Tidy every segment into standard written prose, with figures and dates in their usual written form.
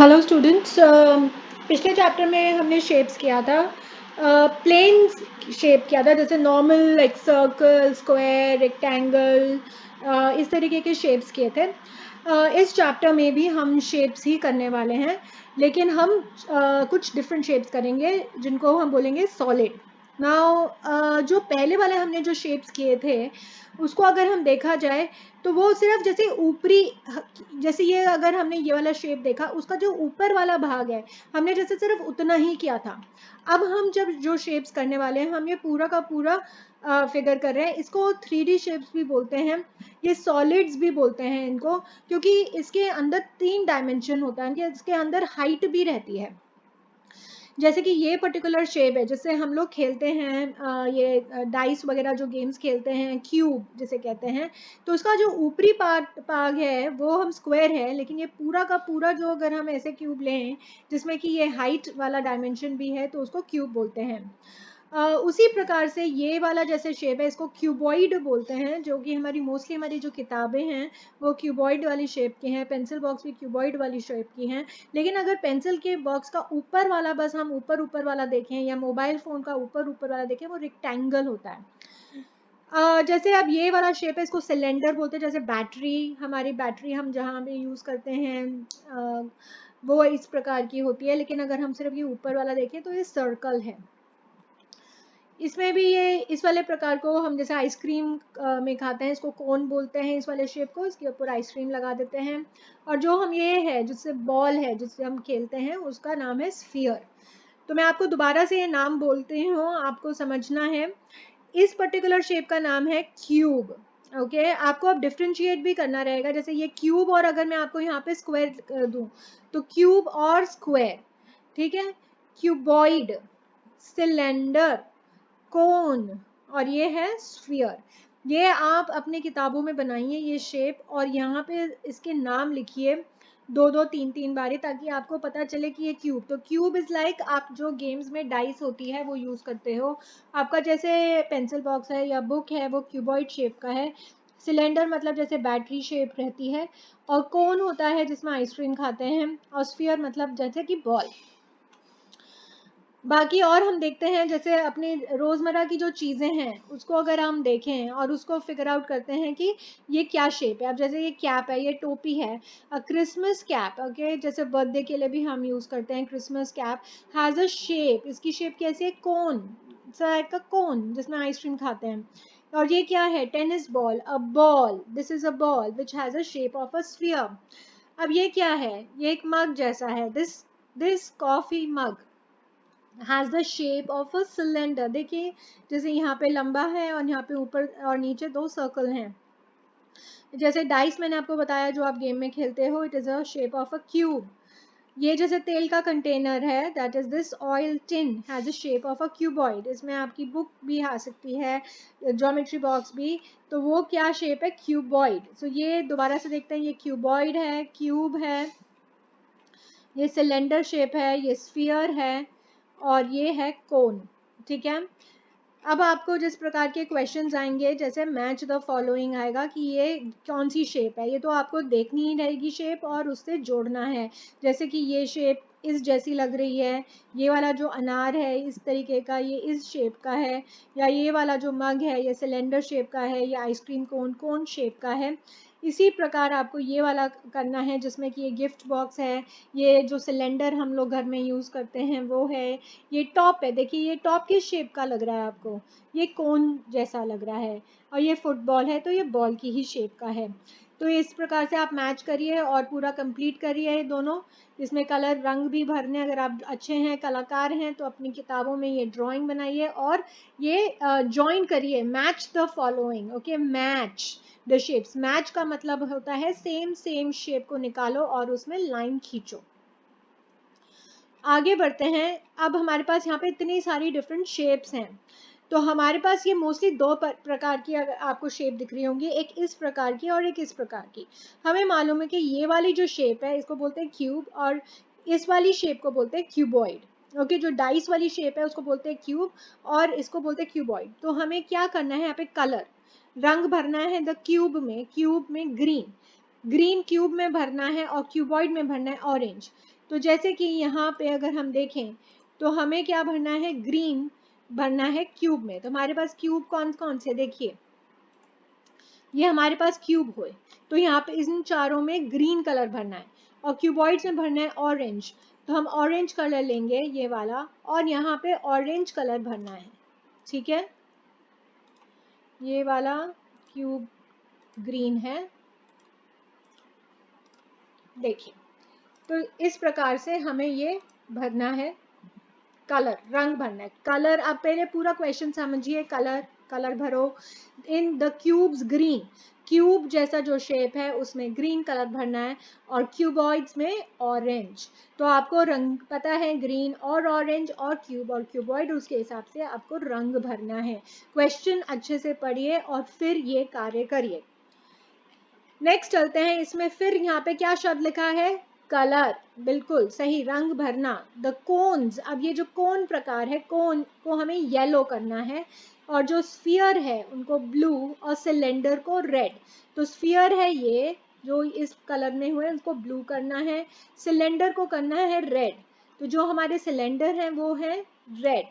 Hello students, पिछले chapter में हमने शेप्स किया था। प्लेन शेप किया था, जैसे normal like circle, square, rectangle, इस तरीके के शेप्स किए थे। इस चैप्टर में भी हम शेप्स ही करने वाले हैं, लेकिन हम कुछ डिफरेंट शेप्स करेंगे जिनको हम बोलेंगे सॉलिड। नाउ जो पहले वाले हमने जो शेप्स किए थे उसको अगर हम देखा जाए तो वो सिर्फ जैसे ऊपरी, जैसे ये अगर हमने ये वाला शेप देखा, उसका जो ऊपर वाला भाग है हमने जैसे सिर्फ उतना ही किया था। अब हम जब जो शेप्स करने वाले हैं हम ये पूरा का पूरा फिगर कर रहे हैं। इसको 3D शेप्स भी बोलते हैं, ये सॉलिड्स भी बोलते हैं इनको, क्योंकि इसके अंदर 3 डायमेंशन होता है कि इसके अंदर हाइट भी रहती है। जैसे कि ये पर्टिकुलर शेप है जिससे हम लोग खेलते हैं, ये डाइस वगैरह जो गेम्स खेलते हैं, क्यूब जिसे कहते हैं। तो उसका जो ऊपरी भाग है वो हम स्क्वायर है, लेकिन ये पूरा का पूरा जो अगर हम ऐसे क्यूब लें जिसमें कि ये हाइट वाला डायमेंशन भी है तो उसको क्यूब बोलते हैं। उसी प्रकार से ये वाला जैसे शेप है इसको क्यूबॉइड बोलते हैं, जो कि मोस्टली हमारी जो किताबें हैं वो क्यूबॉइड वाली शेप की हैं। पेंसिल बॉक्स भी क्यूबॉइड वाली शेप की हैं। लेकिन अगर पेंसिल के बॉक्स का ऊपर वाला बस हम ऊपर ऊपर वाला देखें, या मोबाइल फोन का ऊपर ऊपर वाला देखें, वो रेक्टेंगल होता है। जैसे अब ये वाला शेप है इसको सिलेंडर बोलते हैं। जैसे बैटरी, हमारी बैटरी हम जहाँ भी यूज़ करते हैं वो इस प्रकार की होती है, लेकिन अगर हम सिर्फ ये ऊपर वाला देखें तो ये सर्कल है। इसमें भी ये इस वाले प्रकार को हम जैसे आइसक्रीम में खाते हैं, इसको कोन बोलते हैं। इस वाले शेप को, इसके ऊपर आइसक्रीम लगा देते हैं। और जो हम ये है जिससे बॉल है जिससे हम खेलते हैं उसका नाम है स्फीयर। तो मैं आपको दोबारा से ये नाम बोलती हूँ, आपको समझना है। इस पर्टिकुलर शेप का नाम है क्यूब। ओके, आपको अब डिफ्रेंशिएट भी करना रहेगा। जैसे ये क्यूब, और अगर मैं आपको यहाँ पे स्क्वायर दूँ तो क्यूब और स्क्वायर, ठीक है। क्यूबॉइड, सिलेंडर, कोन, और ये है स्फीयर। ये आप अपने किताबों में बनाइए ये शेप, और यहाँ पे इसके नाम लिखिए 2-2 3-3 बारी, ताकि आपको पता चले कि ये क्यूब। तो क्यूब इज लाइक आप जो गेम्स में डाइस होती है वो यूज करते हो, आपका जैसे पेंसिल बॉक्स है या बुक है वो क्यूबॉइड शेप का है। सिलेंडर मतलब जैसे बैटरी शेप रहती है, और कोन होता है जिसमें आइसक्रीम खाते हैं, और स्फीयर मतलब जैसे कि बॉल। बाकी और हम देखते हैं जैसे अपनी रोजमर्रा की जो चीजें हैं उसको अगर हम देखें और उसको फिगर आउट करते हैं कि ये क्या शेप है। अब जैसे ये कैप है, ये टोपी है, क्रिसमस कैप, ओके, जैसे बर्थडे के लिए भी हम यूज करते हैं। Christmas cap has a shape, इसकी शेप कैसी है? कोन, का कोन जिसमें आइसक्रीम खाते हैं। और ये क्या है? Tennis ball, a ball, this is a ball which has a shape of a sphere. अब ये क्या है? ये एक मग जैसा है, this coffee mug has the shape of a cylinder. देखिए जैसे यहाँ पे लंबा है और यहाँ पे ऊपर और नीचे 2 सर्कल हैं। जैसे डाइस मैंने आपको बताया जो आप गेम में खेलते हो, it is a shape of a cube. ये जैसे तेल का कंटेनर है, that is this oil tin has a shape of a cuboid. इसमें आपकी बुक भी आ सकती है, ज्योमेट्री बॉक्स भी, तो वो क्या शेप है? क्यूबॉइड। सो ये दोबारा से देखते हैं, ये क्यूबॉइड है, क्यूब है, ये सिलेंडर शेप है, ये स्फीयर है, और ये है कोन, ठीक है। अब आपको जिस प्रकार के क्वेश्चंस आएंगे, जैसे मैच द फॉलोइंग आएगा कि ये कौन सी शेप है, ये तो आपको देखनी ही रहेगी शेप और उससे जोड़ना है। जैसे कि ये शेप इस जैसी लग रही है, ये वाला जो अनार है इस तरीके का, ये इस शेप का है, या ये वाला जो मग है ये सिलेंडर शेप का है, या आइसक्रीम कोन कोन शेप का है। इसी प्रकार आपको ये वाला करना है जिसमें कि ये गिफ्ट बॉक्स है, ये जो सिलेंडर हम लोग घर में यूज़ करते हैं वो है, ये टॉप है, देखिए ये टॉप किस शेप का लग रहा है आपको? ये कोन जैसा लग रहा है। और ये फुटबॉल है तो ये बॉल की ही शेप का है। तो इस प्रकार से आप मैच करिए और पूरा कंप्लीट करिए ये दोनों। इसमें कलर रंग भी भरने, अगर आप अच्छे हैं, कलाकार हैं, तो अपनी किताबों में ये ड्राइंग बनाइए और ये ज्वाइन करिए। Match the following, okay, match the shapes. Match का मतलब होता है सेम सेम शेप को निकालो और उसमें लाइन खींचो। आगे बढ़ते हैं। अब हमारे पास यहाँ पे इतनी सारी डिफरेंट शेप्स हैं, तो हमारे पास ये मोस्टली 2 प्रकार की अगर आपको शेप दिख रही होंगी, एक इस प्रकार की और एक इस प्रकार की। हमें मालूम है कि ये वाली जो शेप है इसको बोलते हैं क्यूब, और इस वाली शेप को बोलते हैं क्यूबॉइड। ओके, जो डाइस वाली शेप है उसको बोलते हैं क्यूब, और इसको बोलते हैं क्यूबॉइड। तो हमें क्या करना है? यहाँ पे कलर, रंग भरना है द क्यूब में ग्रीन, ग्रीन क्यूब में भरना है, और क्यूबॉइड में भरना है ऑरेंज। तो जैसे कि यहाँ पे अगर हम देखें तो हमें क्या भरना है, ग्रीन भरना है क्यूब में। तो हमारे पास क्यूब कौन कौन से, देखिए ये हमारे पास क्यूब हुए, तो यहाँ पे इन चारों में ग्रीन कलर भरना है और क्यूबॉइड्स में भरना है ऑरेंज। तो हम ऑरेंज कलर लेंगे ये वाला और यहाँ पे ऑरेंज कलर भरना है, ठीक है। ये वाला क्यूब ग्रीन है, देखिए। तो इस प्रकार से हमें ये भरना है, कलर रंग भरना है, कलर। आप पहले पूरा क्वेश्चन समझिए, कलर कलर भरो in the cubes green, cube जैसा जो शेप है उसमें ग्रीन कलर भरना है और क्यूबॉइड्स में ऑरेंज। तो आपको रंग पता है, ग्रीन और ऑरेंज और क्यूब और क्यूबॉइड, उसके हिसाब से आपको रंग भरना है। क्वेश्चन अच्छे से पढ़िए और फिर ये कार्य करिए। नेक्स्ट चलते हैं इसमें, फिर यहाँ पे क्या शब्द लिखा है, कलर, बिल्कुल सही, रंग भरना। द कोन्स, अब ये जो कोन प्रकार है, कोन को हमें येलो करना है और जो स्फीयर है उनको ब्लू और सिलेंडर को रेड। तो स्फीयर है ये जो इस कलर में हुए उसको ब्लू करना है, सिलेंडर को करना है रेड। तो जो हमारे सिलेंडर हैं वो है रेड,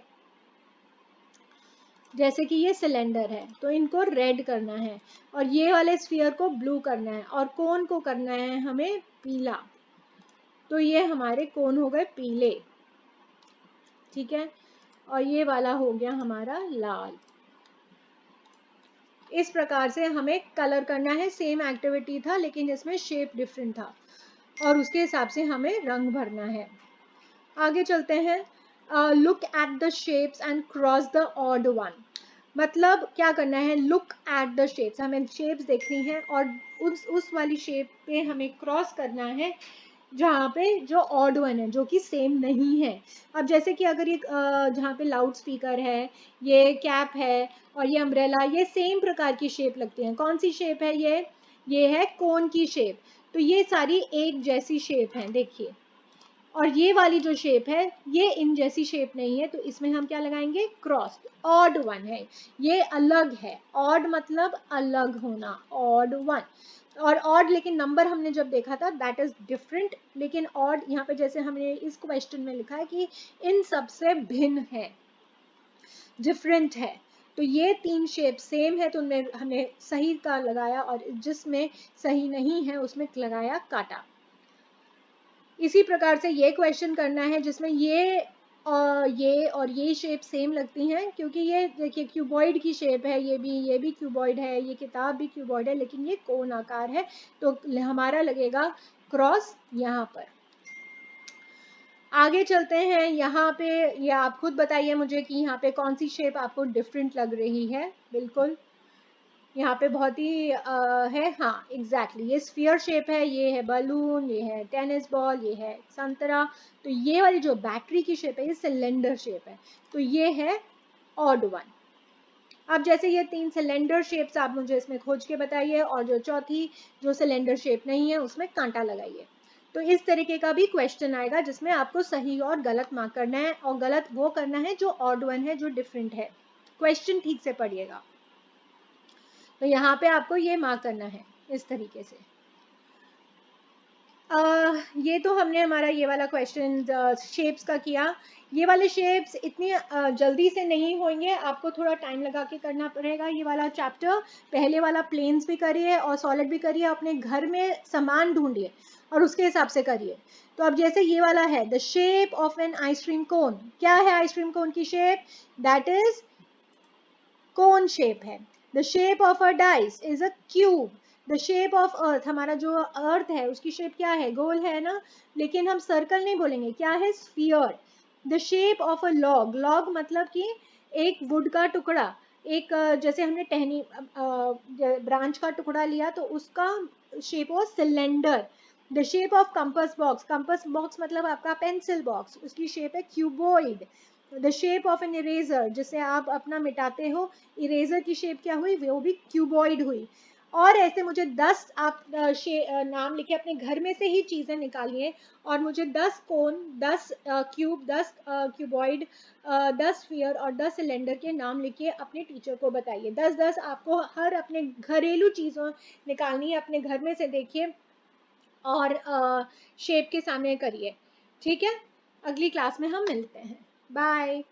जैसे कि ये सिलेंडर है तो इनको रेड करना है और ये वाले स्फीयर को ब्लू करना है और कोन को करना है हमें पीला। तो ये हमारे कोन हो गए पीले, ठीक है। और ये वाला हो गया हमारा लाल। इस प्रकार से हमें कलर करना है, सेम एक्टिविटी था लेकिन इसमें शेप डिफरेंट था और उसके हिसाब से हमें रंग भरना है। आगे चलते हैं, look at the shapes and cross the odd one. मतलब क्या करना है, लुक एट द शेप्स, हमें शेप्स देखनी है और उस वाली शेप पे हमें क्रॉस करना है जहाँ पे जो ऑड वन है, जो कि सेम नहीं है। अब जैसे कि अगर ये जहाँ पे लाउड स्पीकर है, ये कैप है और ये अम्ब्रेला, ये सेम प्रकार की शेप लगती है। कौन सी शेप है ये है कोन की शेप। तो ये सारी एक जैसी शेप है, देखिए। और ये वाली जो शेप है ये इन जैसी शेप नहीं है, तो इसमें हम क्या लगाएंगे, क्रॉस। ऑड वन है, ये अलग है, ऑड मतलब अलग होना, ऑड वन। और ऑड लेकिन नंबर हमने जब देखा था दैट इज डिफरेंट, लेकिन ऑड यहाँ पे जैसे हमने इस क्वेश्चन में लिखा है कि इन सबसे भिन्न है, डिफरेंट है। तो ये तीन शेप सेम है तो उनमें हमने सही का लगाया और जिसमें सही नहीं है उसमें लगाया काटा। इसी प्रकार से ये क्वेश्चन करना है जिसमें ये और ये शेप सेम लगती हैं, क्योंकि ये देखिए क्यूबॉइड की शेप है, ये भी क्यूबॉइड है, ये किताब भी क्यूबॉइड है, लेकिन ये कोन आकार है तो हमारा लगेगा क्रॉस यहाँ पर। आगे चलते हैं, यहाँ पे ये आप खुद बताइए मुझे कि यहाँ पे कौन सी शेप आपको डिफरेंट लग रही है। बिल्कुल यहाँ पे बहुत ही है, हाँ एग्जैक्टली, ये स्फीयर शेप है, ये है बलून, ये है टेनिस बॉल, ये है संतरा। तो ये वाली जो बैटरी की शेप है ये सिलेंडर शेप है, तो ये है ऑड वन। अब जैसे ये तीन सिलेंडर शेप्स आप मुझे इसमें खोज के बताइए और जो चौथी जो सिलेंडर शेप नहीं है उसमें कांटा लगाइए। तो इस तरीके का भी क्वेश्चन आएगा जिसमें आपको सही और गलत मार्क करना है, और गलत वो करना है जो ऑड वन है, जो डिफरेंट है। क्वेश्चन ठीक से पढ़िएगा। तो यहाँ पे आपको ये मार्क करना है इस तरीके से। ये तो हमने हमारा ये वाला क्वेश्चन शेप्स का किया। ये वाले शेप्स इतनी जल्दी से नहीं होंगे, आपको थोड़ा टाइम लगा के करना पड़ेगा ये वाला चैप्टर। पहले वाला प्लेन्स भी करिए और सॉलिड भी करिए, अपने घर में सामान ढूंढिए और उसके हिसाब से करिए। तो अब जैसे ये वाला है, the shape of an ice cream cone, क्या है आइसक्रीम कोन की shape, that is cone shape है। The shape of a dice is a cube. The shape of earth, हमारा जो अर्थ है उसकी शेप क्या है, गोल है ना, लेकिन हम सर्कल नहीं बोलेंगे, क्या है, sphere. The shape of a log, log मतलब कि एक वुड का टुकड़ा, एक जैसे हमने टहनी ब्रांच का टुकड़ा लिया तो उसका शेप हो cylinder. The shape of compass box, compass box मतलब आपका पेंसिल बॉक्स, उसकी शेप है cuboid. The shape of an eraser, जिसे आप अपना मिटाते हो, इरेजर की शेप क्या हुई, वो भी क्यूबॉइड हुई। और ऐसे मुझे 10 आप नाम लिखे, अपने घर में से ही चीजें निकालिए और मुझे 10 कोन, 10 क्यूब, 10 क्यूबॉइड, 10 स्फीयर और 10 सिलेंडर के नाम लिखिए, अपने टीचर को बताइए। 10-10 आपको हर अपने घरेलू चीजों निकालनी है, अपने घर में से देखिए और शेप के सामने करिए। ठीक है, अगली क्लास में हम मिलते हैं। बाय।